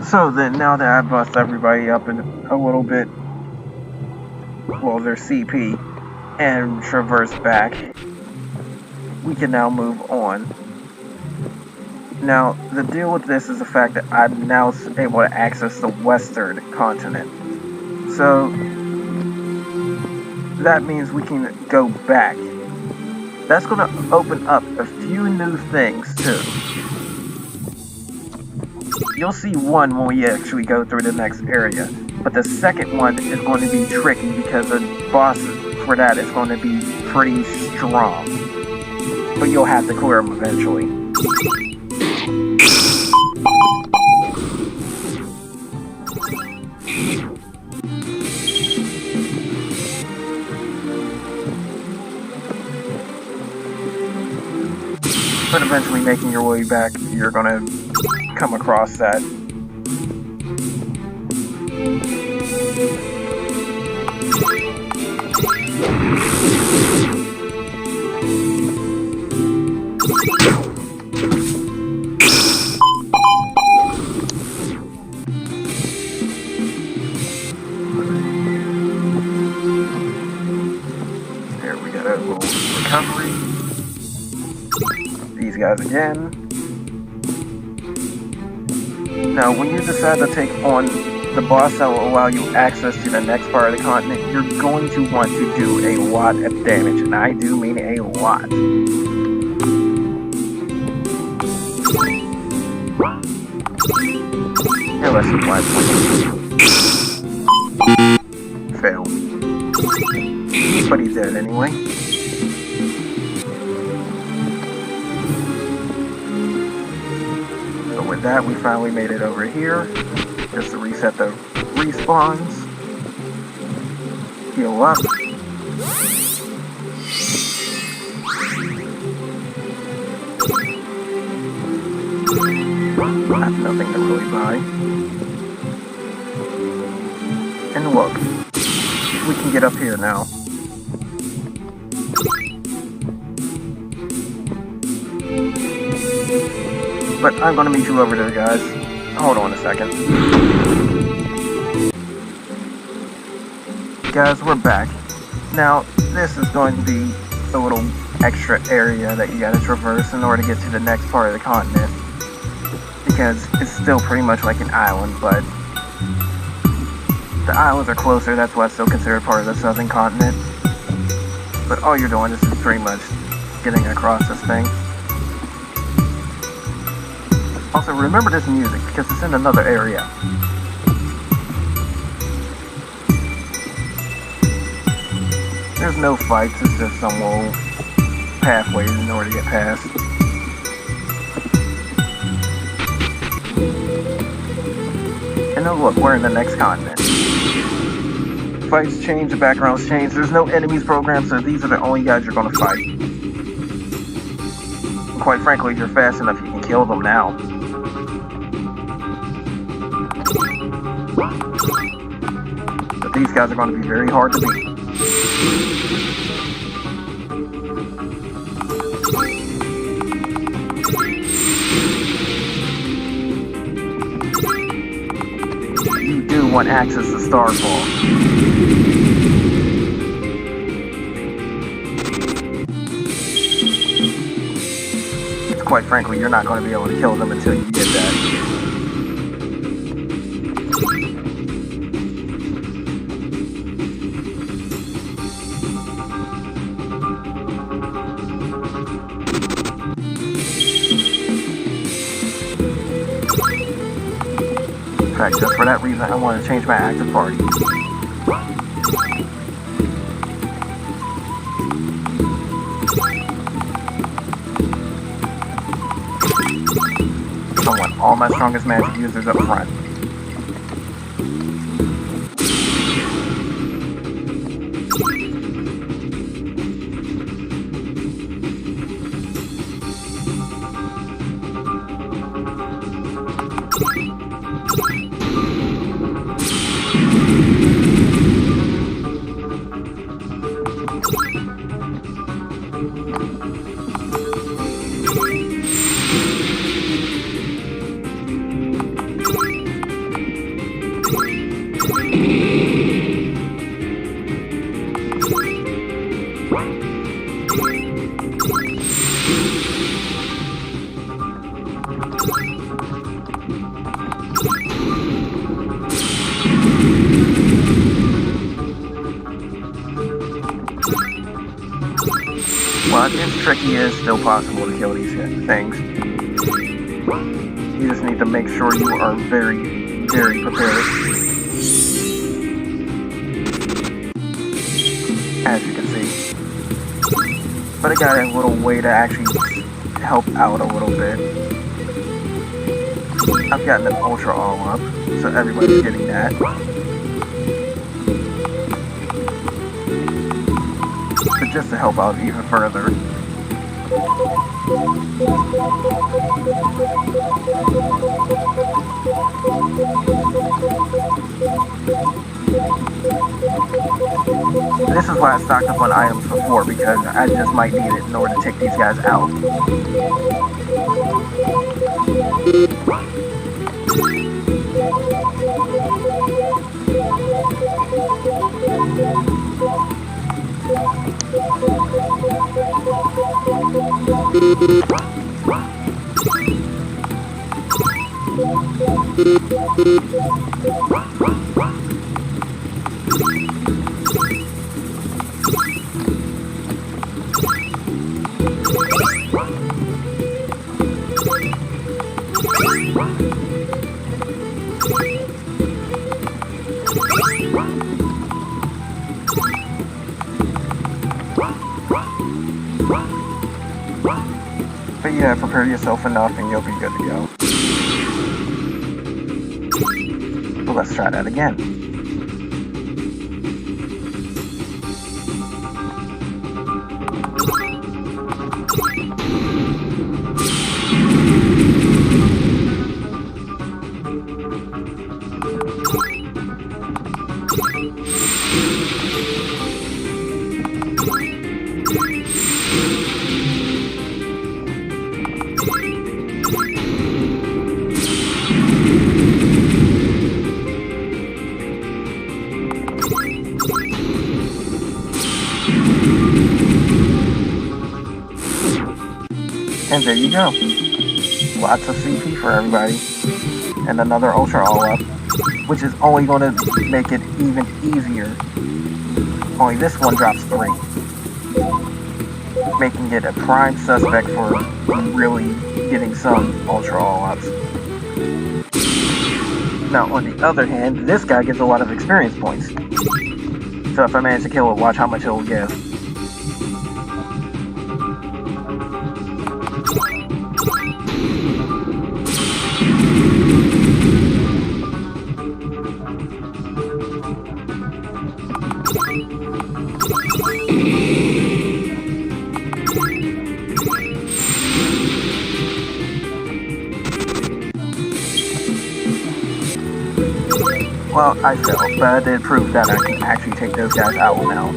So then, now that I've bust everybody up in a little bit, well, their CP, and traverse back, we can now move on. Now, the deal with this is the fact that I'm now able to access the western continent. So, that means we can go back. That's going to open up a few new things, too. You'll see one when we actually go through the next area. But the second one is going to be tricky because the boss for that is going to be pretty strong. But you'll have to clear them eventually. But eventually making your way back, you're gonna come across that. There, we got a little recovery. These guys again. Now, when you decide to take on the boss that will allow you access to the next part of the continent, you're going to want to do a lot of damage, and I do mean a lot. Here, let's apply points. Fail. But he's dead anyway. With that, we finally made it over here, just to reset the respawns, heal up, that's nothing to really buy, and look, we can get up here now. But I'm going to meet you over there, guys. Hold on a second. Guys, we're back. Now, this is going to be a little extra area that you got to traverse in order to get to the next part of the continent. Because it's still pretty much like an island, but the islands are closer, that's why it's still considered part of the southern continent. But all you're doing is just pretty much getting across this thing. Also, remember this music, because it's in another area. There's no fights, it's just some little pathways in order to get past. And now look, we're in the next continent. Fights change, the backgrounds change, there's no enemies programmed, so these are the only guys you're gonna fight. And quite frankly, if you're fast enough, you can kill them now. But these guys are going to be very hard to beat. You do want access to Starfall. Quite frankly, you're not going to be able to kill them until you get that. In fact, just for that reason, I want to change my active party. I want all my strongest magic users up front. Tricky is still possible to kill these things. You just need to make sure you are very, very prepared. As you can see. But I got a little way to actually help out a little bit. I've gotten an ultra all up, so everybody's getting that. But just to help out even further. This is why I stocked up on items before, because I just might need it in order to take these guys out. But yeah, prepare yourself enough and you'll be good to go. So let's try that again. And there you go. Lots of CP for everybody. And another Ultra all-up, which is only going to make it even easier. Only this one drops 3. Making it a prime suspect for really getting some Ultra all-ups. Now, on the other hand, this guy gets a lot of experience points. So if I manage to kill it, watch how much it will give. Well, I failed, but I did prove that I can actually take those guys out now.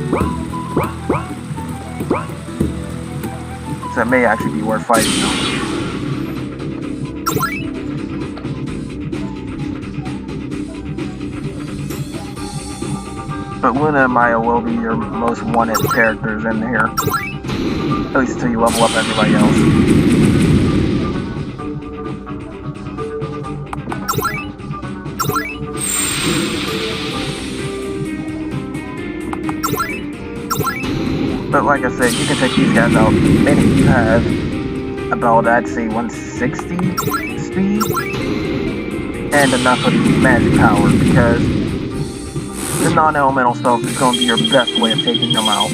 So it may actually be worth fighting them. But Luna and Maya will be your most wanted characters in here. At least until you level up everybody else. But like I said, you can take these guys out. And if you have about, I'd say, 160 speed and enough of magic power, because the non-elemental spells is going to be your best way of taking them out.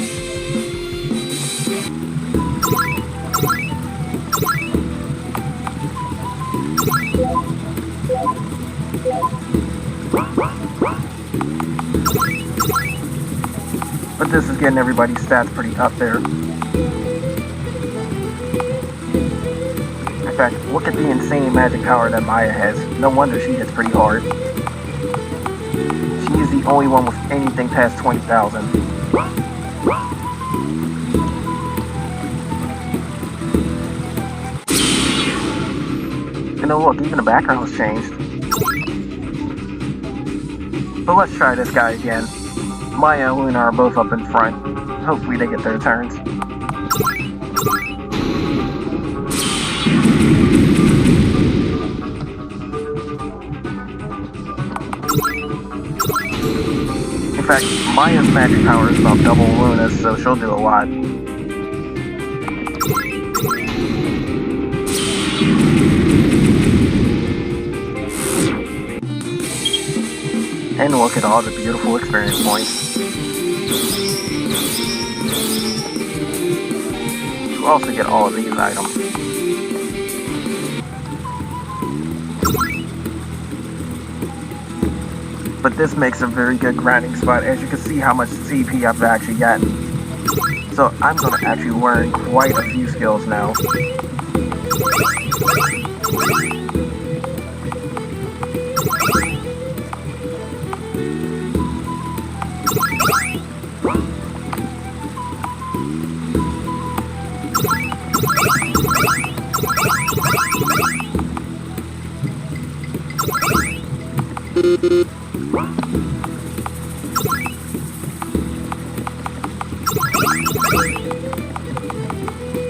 But this is getting everybody's stats pretty up there. In fact, look at the insane magic power that Maya has. No wonder she hits pretty hard. She is the only one with anything past 20,000. And oh look, even the background's changed. But let's try this guy again. Maya and Luna are both up in front. Hopefully they get their turns. In fact, Maya's magic power is about double Luna's, so she'll do a lot. And look at all the beautiful experience points. You also get all of these items. But this makes a very good grinding spot, as you can see how much CP I've actually gotten. So I'm going to actually learn quite a few skills now.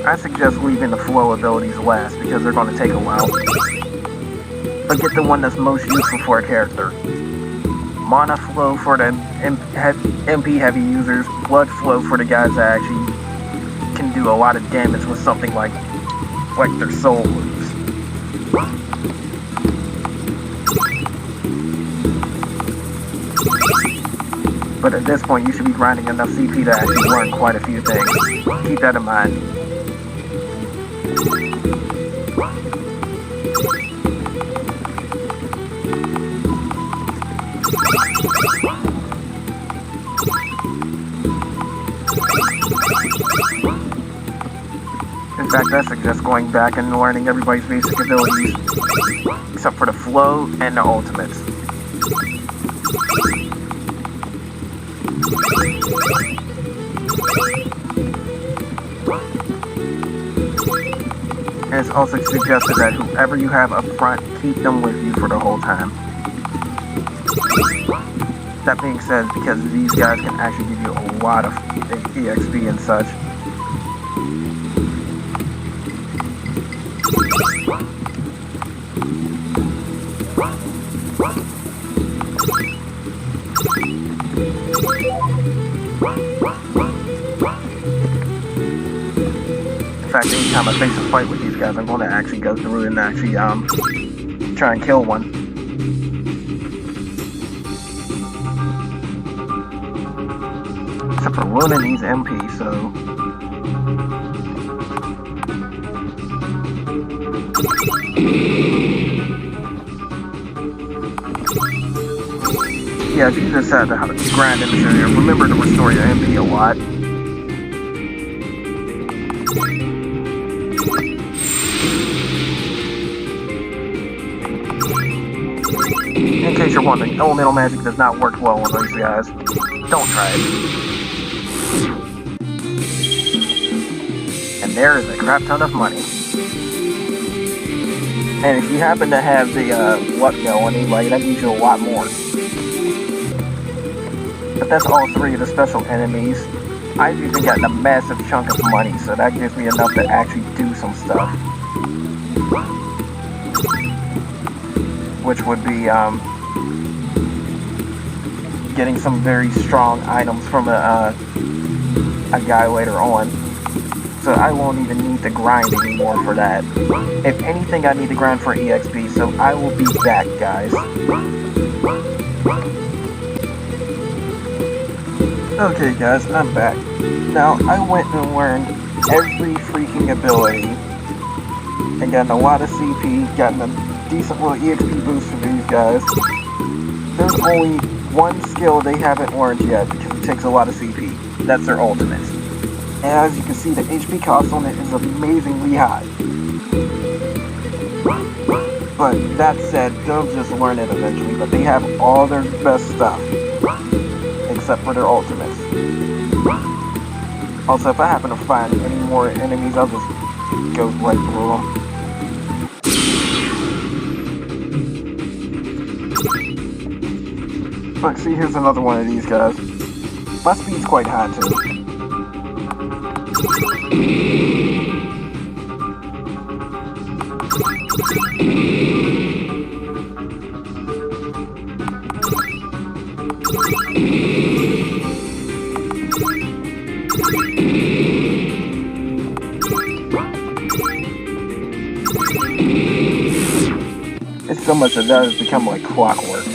I suggest leaving the flow abilities last because they're going to take a while. But get the one that's most useful for a character. Mana flow for the MP heavy users, blood flow for the guys that actually can do a lot of damage with something like their soul loops. But at this point, you should be grinding enough CP to actually learn quite a few things. Keep that in mind. In fact, I suggest going back and learning everybody's basic abilities, except for the flow and the ultimates. And it's also suggested that whoever you have up front, keep them with you for the whole time. That being said, because these guys can actually give you a lot of EXP and such. In fact, anytime I face a fight with these guys, I'm going to actually go through and actually try and kill one. Except for ruining these MPs, so... Yeah, if you decide to grind in this area, remember to restore your MP a lot. In case you're wondering, elemental magic does not work well on these guys. Don't try it. And there is a crap ton of money. And if you happen to have the luck going, like, that gives you a lot more. But that's all three of the special enemies. I've even gotten a massive chunk of money, so that gives me enough to actually do some stuff. Which would be getting some very strong items from a guy later on. So I won't even need to grind anymore for that. If anything, I need to grind for EXP, so I will be back, guys. Okay guys, I'm back. Now, I went and learned every freaking ability and gotten a lot of CP, gotten a decent little EXP boost for these guys. There's only one skill they haven't learned yet because it takes a lot of CP. That's their ultimate. And as you can see, the HP cost on it is amazingly high. But that said, they'll just learn it eventually, but they have all their best stuff. Except for their ultimates. Also, if I happen to find any more enemies, I'll just go right through them. Look, see, here's another one of these guys. My speed's quite high, too. so much that that has become like clockwork.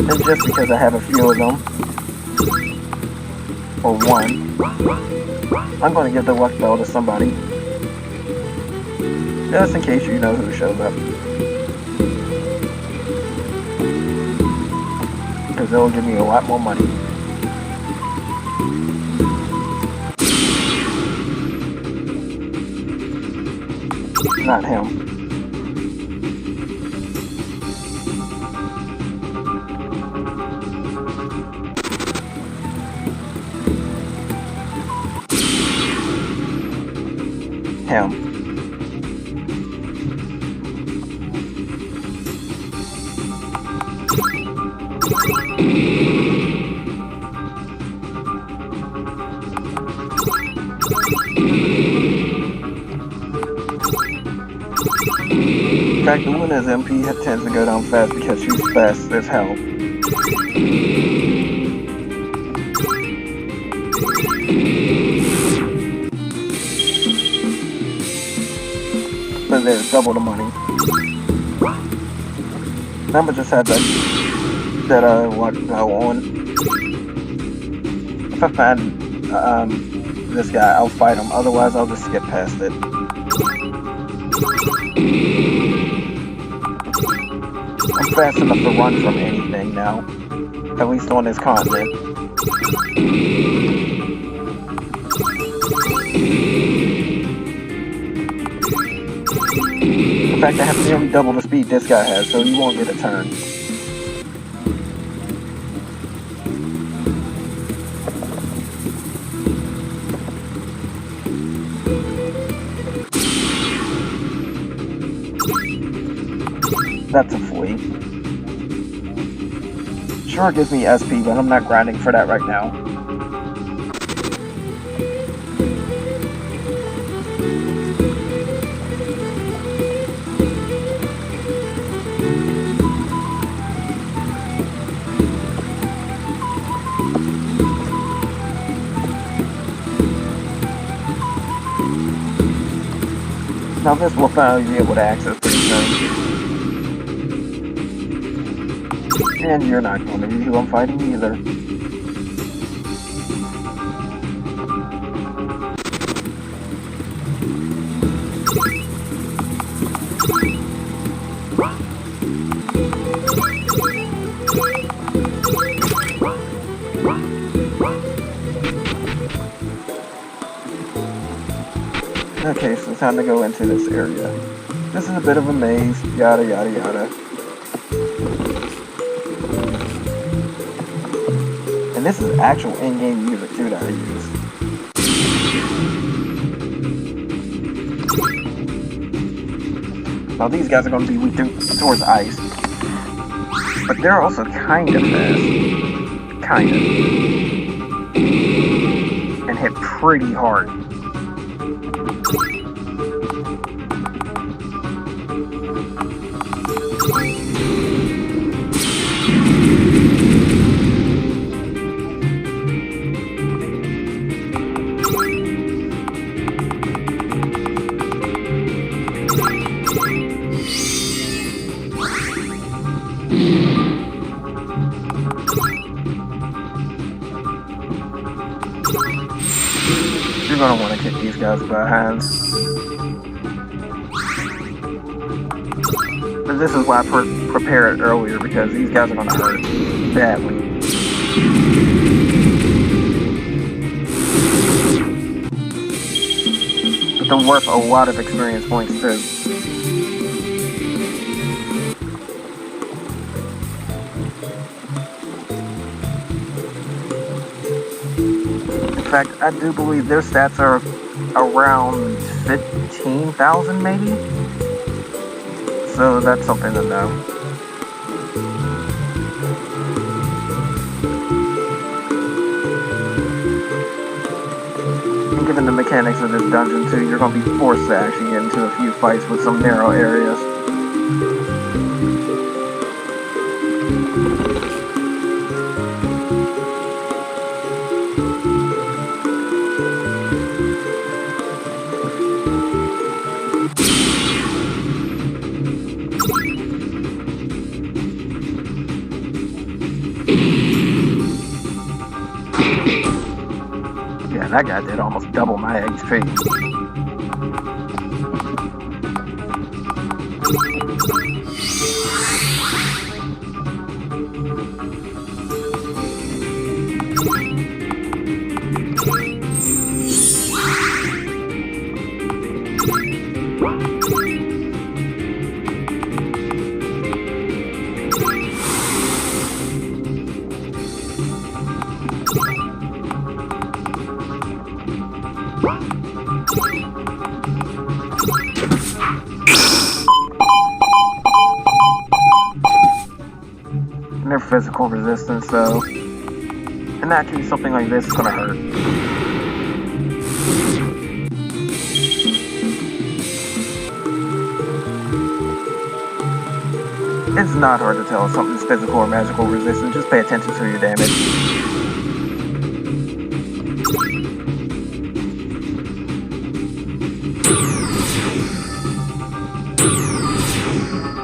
And just because I have a few of them, or one, I'm going to give the luck bell to somebody. Just in case you know who shows up. Because it'll give me a lot more money. Not him. Him. In fact, the winner's MP tends to go down fast because she's fast as hell. But there's double the money. I'ma just have that luck go on. If I find this guy, I'll fight him. Otherwise, I'll just skip past it. I'm fast enough to run from anything now. At least on this continent. In fact, I have nearly double the speed this guy has, so he won't get a turn. That's a flea. Sure, it gives me SP, but I'm not grinding for that right now. Now this will finally be able to access pretty soon. And you're not going to be who I'm fighting either. Okay, so it's time to go into this area. This is a bit of a maze, yada yada yada. And this is actual in-game music too that I use. Now these guys are going to be weak towards ice. But they're also kind of fast. Kind of. And hit pretty hard. You're gonna want to kick these guys behind. But this is why I prepared earlier, because these guys are gonna hurt badly. But they're worth a lot of experience points too. In fact, I do believe their stats are around 15,000 maybe? So that's something to know. And given the mechanics of this dungeon too, you're going to be forced to actually get into a few fights with some narrow areas. Yeah, that guy did almost double my HP. Their physical resistance, though. In that case, something like this is gonna hurt. It's not hard to tell if something's physical or magical resistance. Just pay attention to your damage.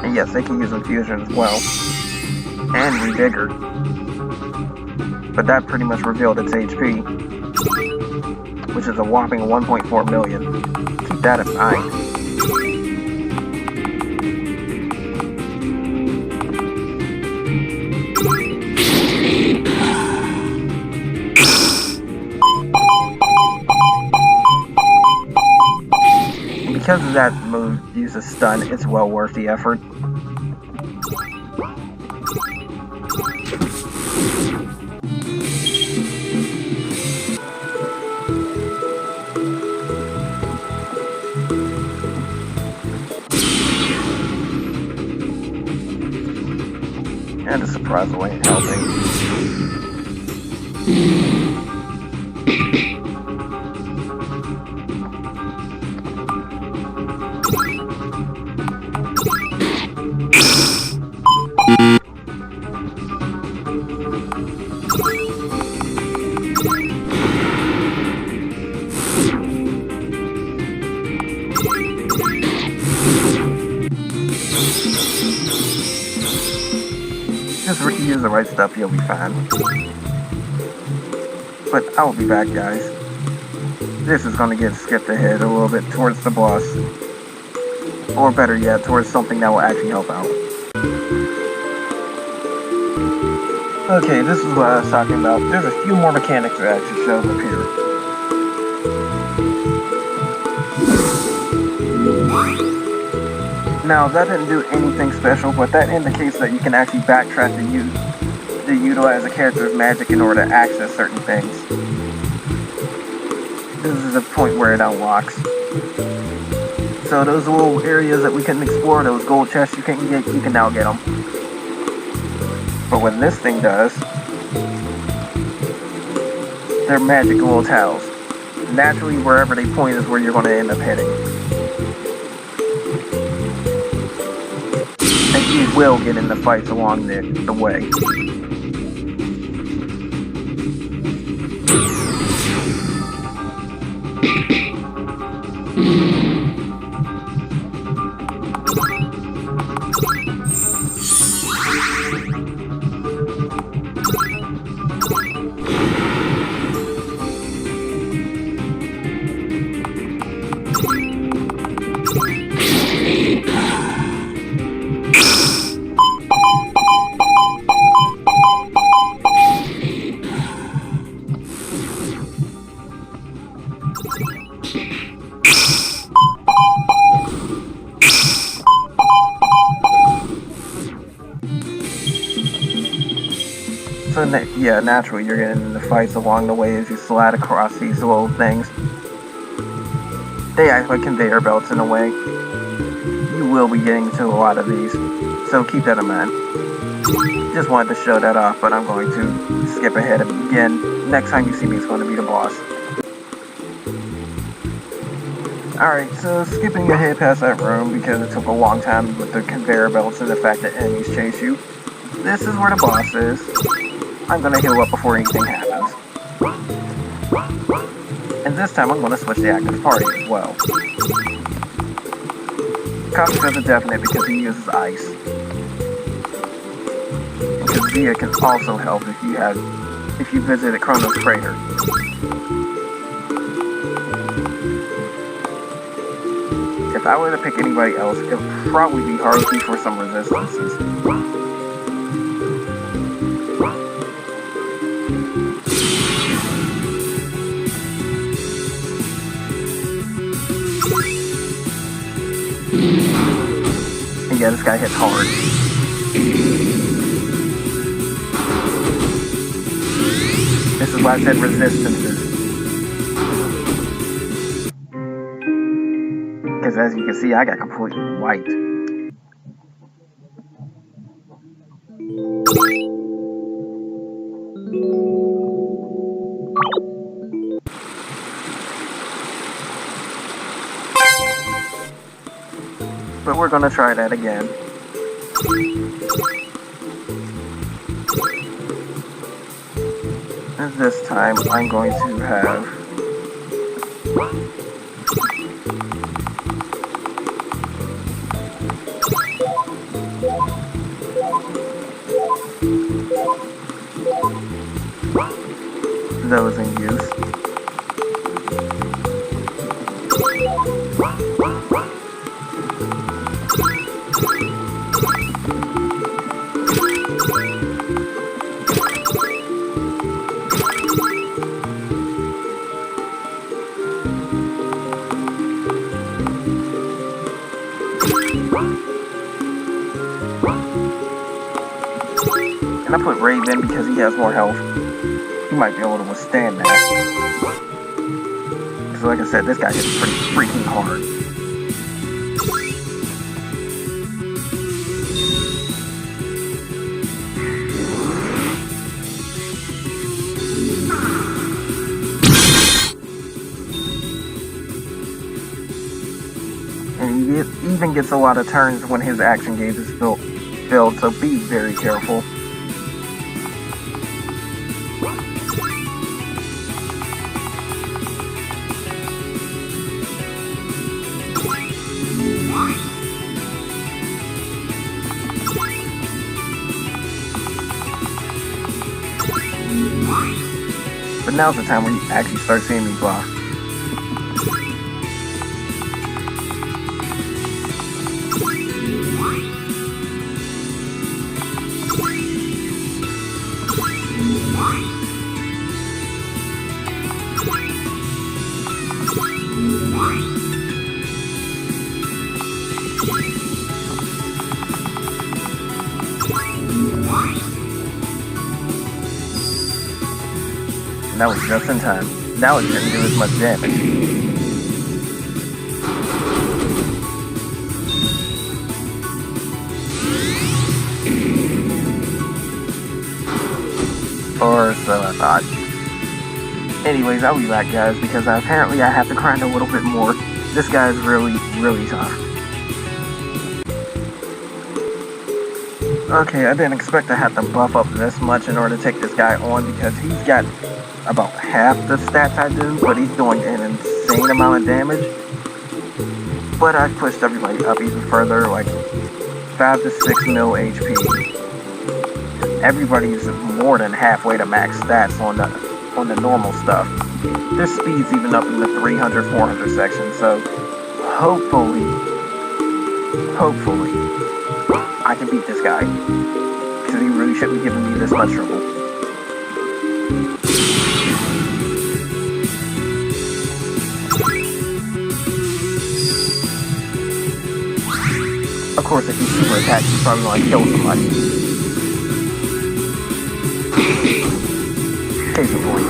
And yes, they can use infusion as well. And Revigor. But that pretty much revealed its HP, which is a whopping 1.4 million. Keep that in mind. And because of that move uses stun, it's well worth the effort. And the surprise away ain't helping. Just use the right stuff, you'll be fine. But I will be back, guys. This is going to get skipped ahead a little bit towards the boss. Or better yet, towards something that will actually help out. Okay, this is what I was talking about. There's a few more mechanics that actually show up here. Now, that didn't do anything special, but that indicates that you can actually backtrack to utilize a character's magic in order to access certain things. This is a point where it unlocks. So those little areas that we couldn't explore, those gold chests you couldn't get, you can now get them. But what this thing does, they're magic little tiles. Naturally, wherever they point is where you're going to end up heading. And you will get into fights along the way. So yeah, naturally you're getting into fights along the way as you slide across these little things. They act like conveyor belts in a way. You will be getting to a lot of these, so keep that in mind. Just wanted to show that off, but I'm going to skip ahead again. Next time you see me, it's going to be the boss. Alright, so skipping ahead past that room because it took a long time with the conveyor belts and the fact that enemies chase you. This is where the boss is. I'm gonna heal up before anything happens. And this time I'm gonna switch the active party as well. Cops is a definite because he uses ice. Because Zia can also help if you visited Chronos Crater. If I were to pick anybody else, it would probably be Haruki for some resistances. And yeah, this guy hits hard. This is why I said resistances. Because as you can see, I got completely wiped. But we're gonna try that again. And this time, I'm going to have... those in use. And I put Raven because he has more health. He might be able to withstand that. Because like I said, this guy hits pretty freaking hard. And he even gets a lot of turns when his action gauge is filled, so be very careful. But now's the time when you actually start seeing me block. And that was just in time. Now it didn't do as much damage. Or so I thought. Anyways, I'll be back, guys, because apparently I have to grind a little bit more. This guy is really, really tough. Okay, I didn't expect to have to buff up this much in order to take this guy on because he's got about half the stats I do, but he's doing an insane amount of damage. But I've pushed everybody up even further, like 5 to 6 mil HP. Everybody's more than halfway to max stats on the normal stuff. Their speed's even up in the 300, 400 section, so hopefully, I can beat this guy. Because he really shouldn't be giving me this much trouble. Of course, if he super attacks, he's probably going to kill somebody. Case in point.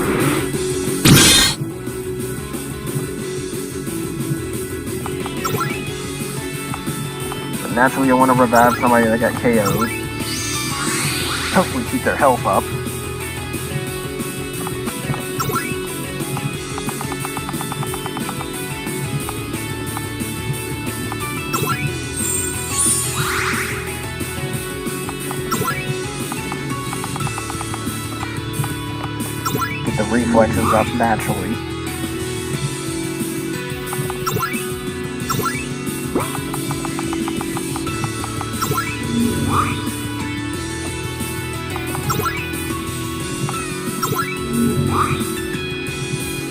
But naturally, I want to revive somebody that got KO'd. Hopefully keep their health up. reflexes up naturally.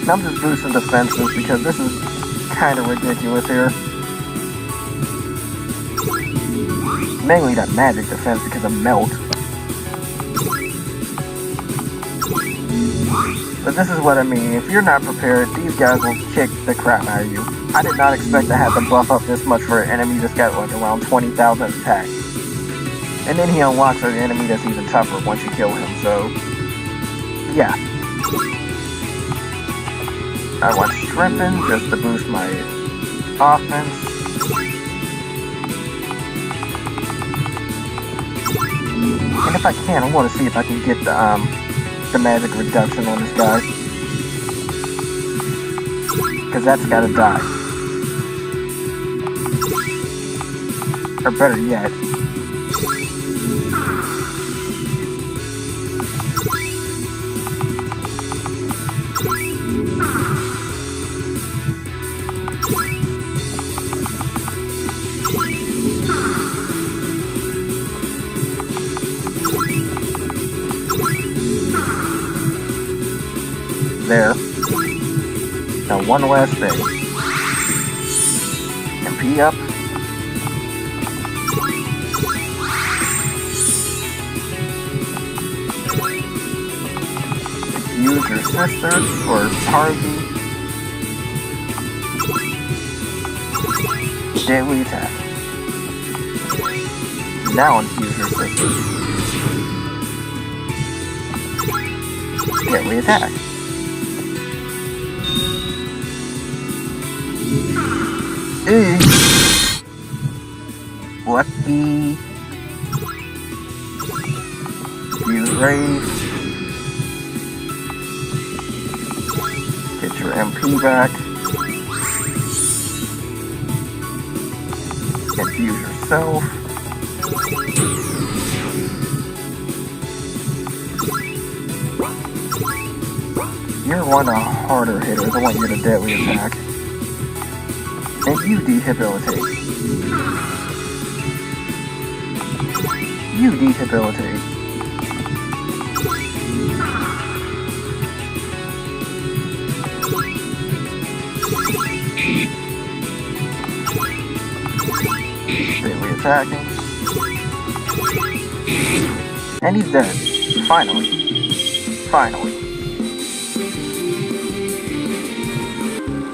And I'm just boosting defenses because this is kind of ridiculous here. Mainly that magic defense because of melt. But this is what I mean. If you're not prepared, these guys will kick the crap out of you. I did not expect to have to buff up this much for an enemy that's got like around 20,000 attack. And then he unlocks an enemy that's even tougher once you kill him, so... yeah. I want Shrimping just to boost my offense. And if I can, I want to see if I can get the magic reduction on this guy. Because that's gotta die. Or better yet. There. Now one last thing. MP up. Use your sister or Harvey. Deadly attack. Now infuse your sister. Deadly attack. Lucky. Use Rave. Get your MP back. Infuse yourself. You're one of the harder hitters. I want you to deadly attack. And you debilitate. You debilitate. Deadly attacking. And he's dead. Finally. Finally.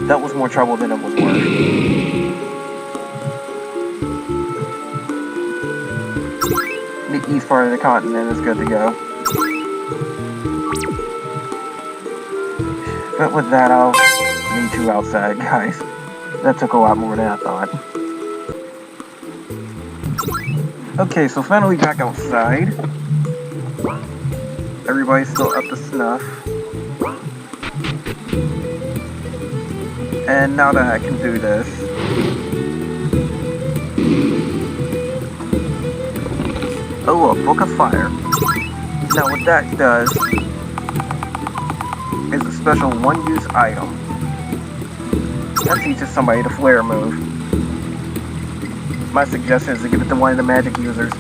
That was more trouble than it was worth. The east part of the continent is good to go. But with that, I'll meet you outside, guys. That took a lot more than I thought. Okay, so finally back outside. Everybody's still up to snuff. And now that I can do this, oh, a Book of Fire. Now what that does is a special one-use item. That teaches somebody the flare move. My suggestion is to give it to one of the magic users.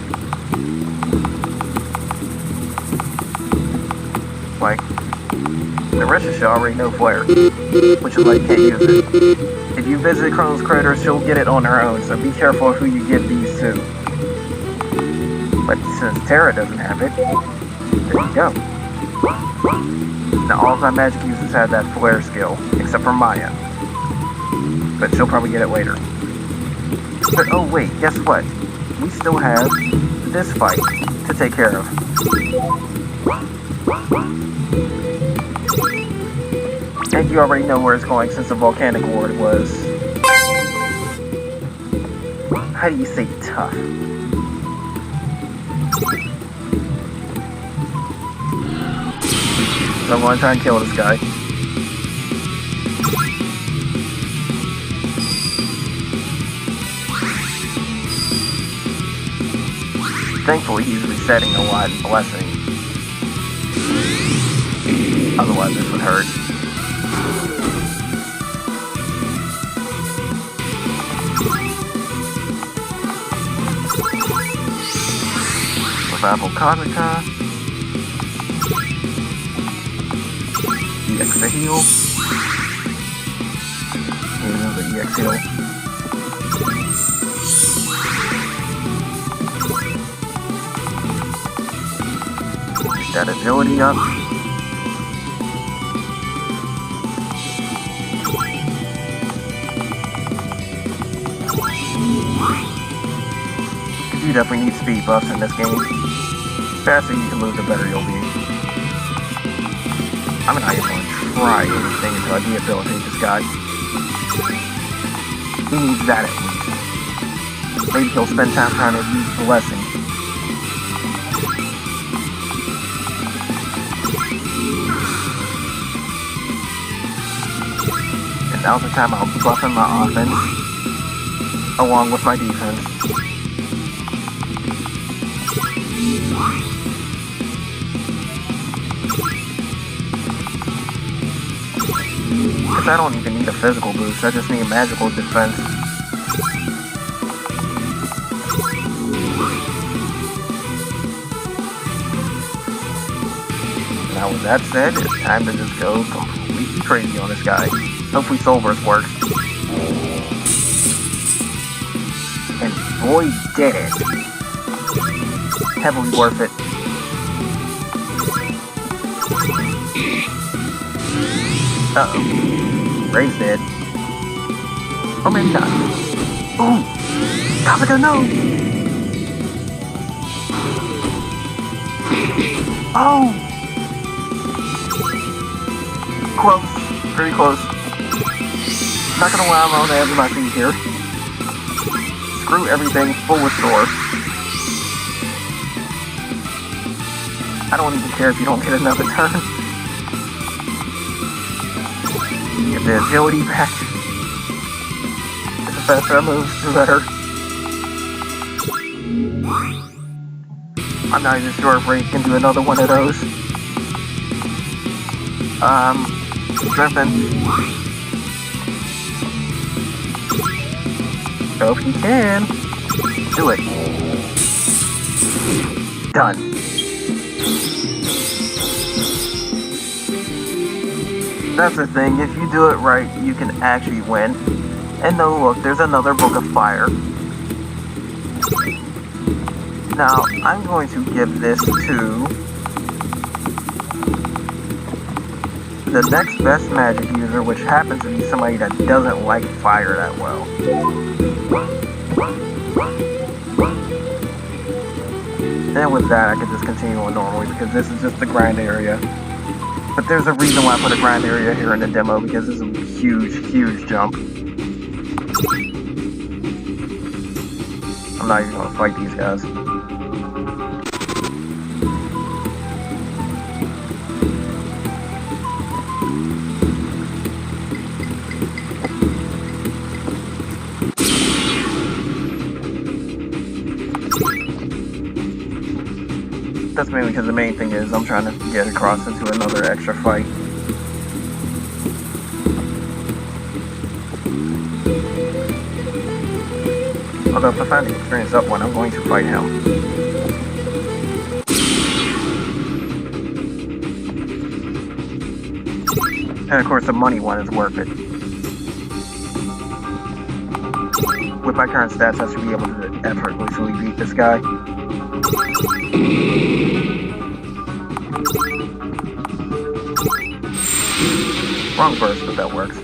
Like, the rest of you already know flare, which is why you can't use it. If you visit Chronicles Sagas, she'll get it on her own, so be careful of who you give these to. But since Terra doesn't have it, there you go. Now all of my magic users have that flare skill, except for Maya. But she'll probably get it later. But oh wait, guess what? We still have this fight to take care of. And you already know where it's going since the volcanic ward was... how do you say tough? So I'm gonna try and kill this guy. Thankfully he's resetting a lot, blessing. Otherwise this would hurt. Revival Kazuka. EX to heal. Here's another EX heal. Get that agility up. You definitely need speed buffs in this game. The faster you can move, the better you'll be. I'm not even going to try anything until I rehabilitate this guy. He needs that at least. Maybe he'll spend time trying to use Blessing. And now's the time I'll buff in my offense, along with my defense. Because I don't even need a physical boost, I just need magical defense. Now with that said, it's time to just go completely crazy on this guy. Hopefully Soulburst works. And boy did it. Heavily worth it. Uh-oh. Ray's dead. Oh, maybe not. Ooh! Kazuka, no! Oh! Close. Pretty close. Not gonna lie, I'm on the edge of my feet here. Screw everything, full restore. I don't even care if you don't get another turn. Get the agility back. The faster I move, the better. I'm not even sure if Ray can do another one of those. Strengthen. So if he can, do it. Done. That's the thing, if you do it right, you can actually win. And no, look, there's another Book of Fire. Now, I'm going to give this to the next best magic user, which happens to be somebody that doesn't like fire that well. And with that, I can just continue on normally, because this is just the grind area. But there's a reason why I put a grind area here in the demo, because it's a huge, huge jump. I'm not even going to fight these guys. That's mainly because the main thing is I'm trying to get across into another extra fight. Although if I find the experience up one, I'm going to fight him. And of course the money one is worth it. With my current stats, I should be able to effortlessly beat this guy. Wrong burst, but that works.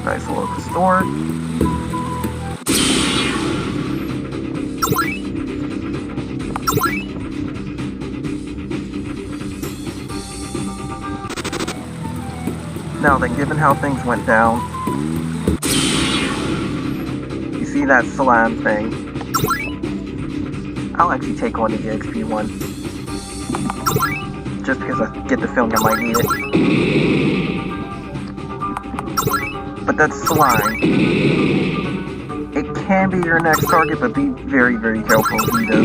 Nice little restore. Now then, given how things went down, you see that slime thing? I'll actually take on the EXP one. just because I get the feeling I might need it. But that's slime. It can be your next target, but be very, very careful if you do.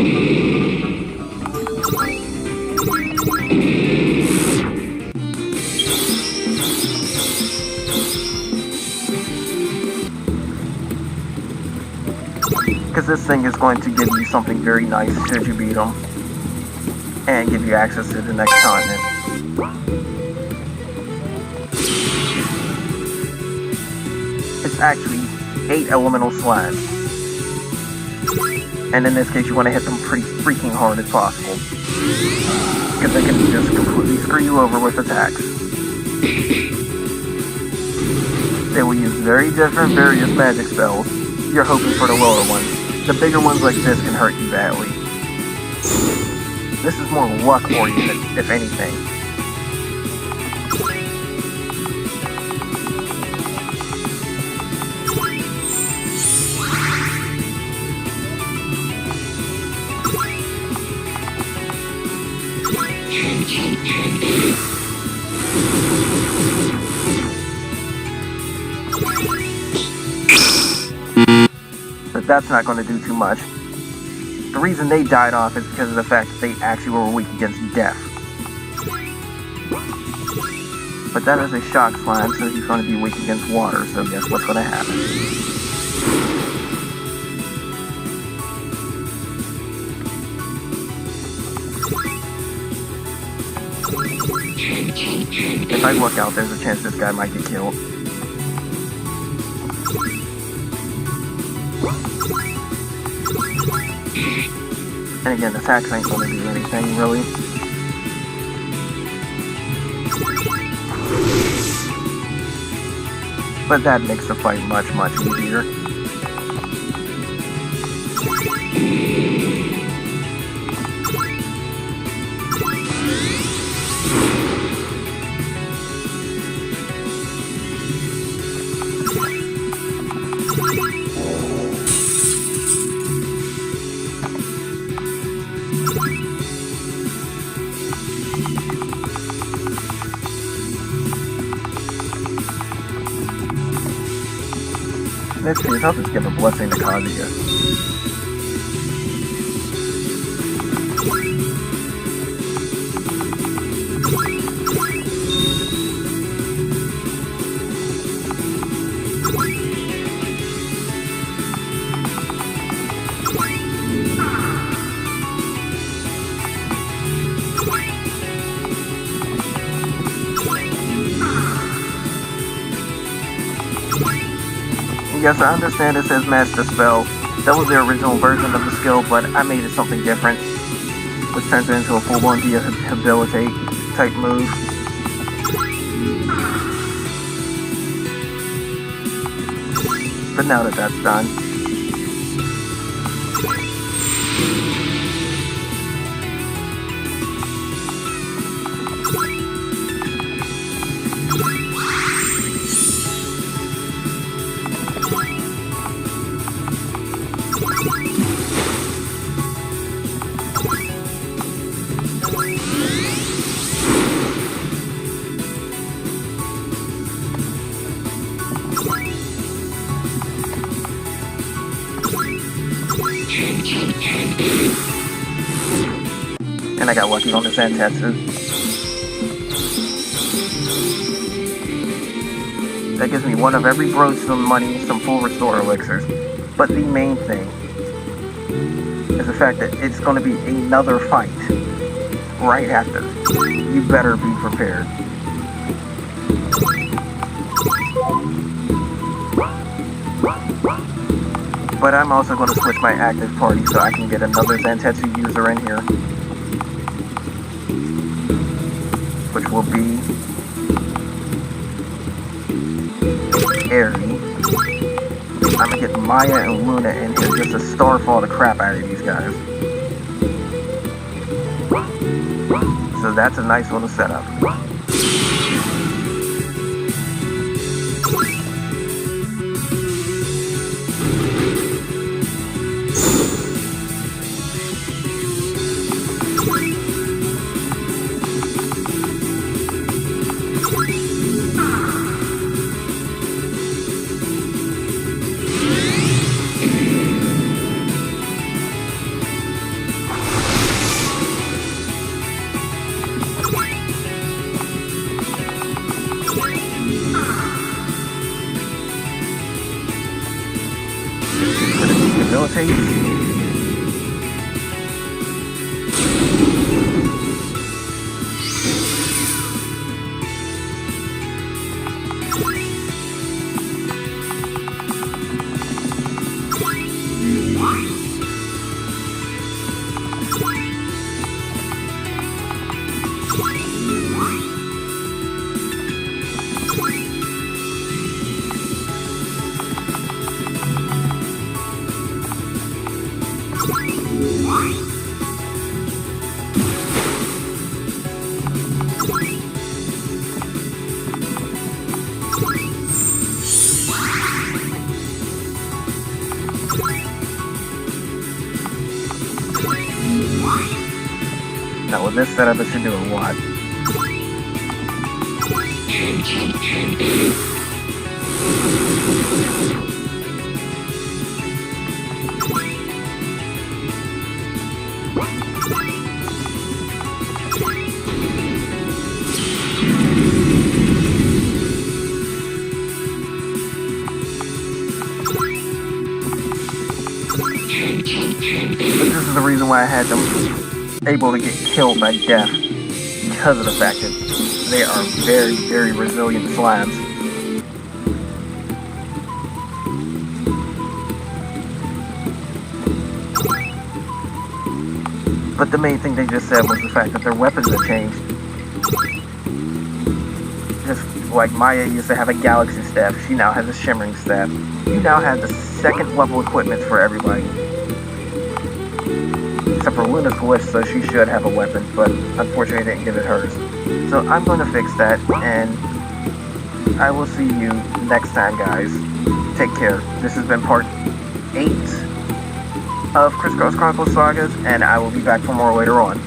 Because this thing is going to give you something very nice should you beat them. And give you access to the next continent. It's actually 8 elemental slimes. And in this case, you want to hit them pretty freaking hard as possible. Because they can just completely screw you over with attacks. They will use very different, various magic spells. You're hoping for the lower ones. The bigger ones like this can hurt you badly. This is more luck-oriented, if anything. But that's not going to do too much. The reason they died off is because of the fact that they actually were weak against death. But that is a shock slime, so he's going to be weak against water, so guess what's going to happen? If I look out, there's a chance this guy might get killed. And again, attacks ain't gonna do anything, really. But that makes the fight much, much easier. In this case, I'll just give a blessing to Kazuya. Yes, I understand it says Master Spell. That was the original version of the skill, but I made it something different, which turns it into a full-on Debilitate type move. But now that that's done, and I got lucky on the Zantetsu. That gives me one of every bro, some money, some full restore elixirs. But the main thing is the fact that it's going to be another fight right after. You better be prepared. But I'm also going to switch my active party so I can get another Zantetsu user in here. Which will be Airy. I'm gonna get Maya and Luna in here just to starfall the crap out of these guys. So that's a nice little setup. face. Now with this setup, it should do a lot. But this is the reason why I had them able to get killed by death, because of the fact that they are very, very resilient slimes. But the main thing they just said was the fact that their weapons have changed. Just like Maya used to have a galaxy staff, she now has a shimmering staff. You now have the second level equipment for everybody. Except for Luna's wish, so she should have a weapon, but unfortunately I didn't give it hers. So I'm going to fix that, and I will see you next time, guys. Take care. This has been part 8 of Criss Chronicles Sagas, and I will be back for more later on.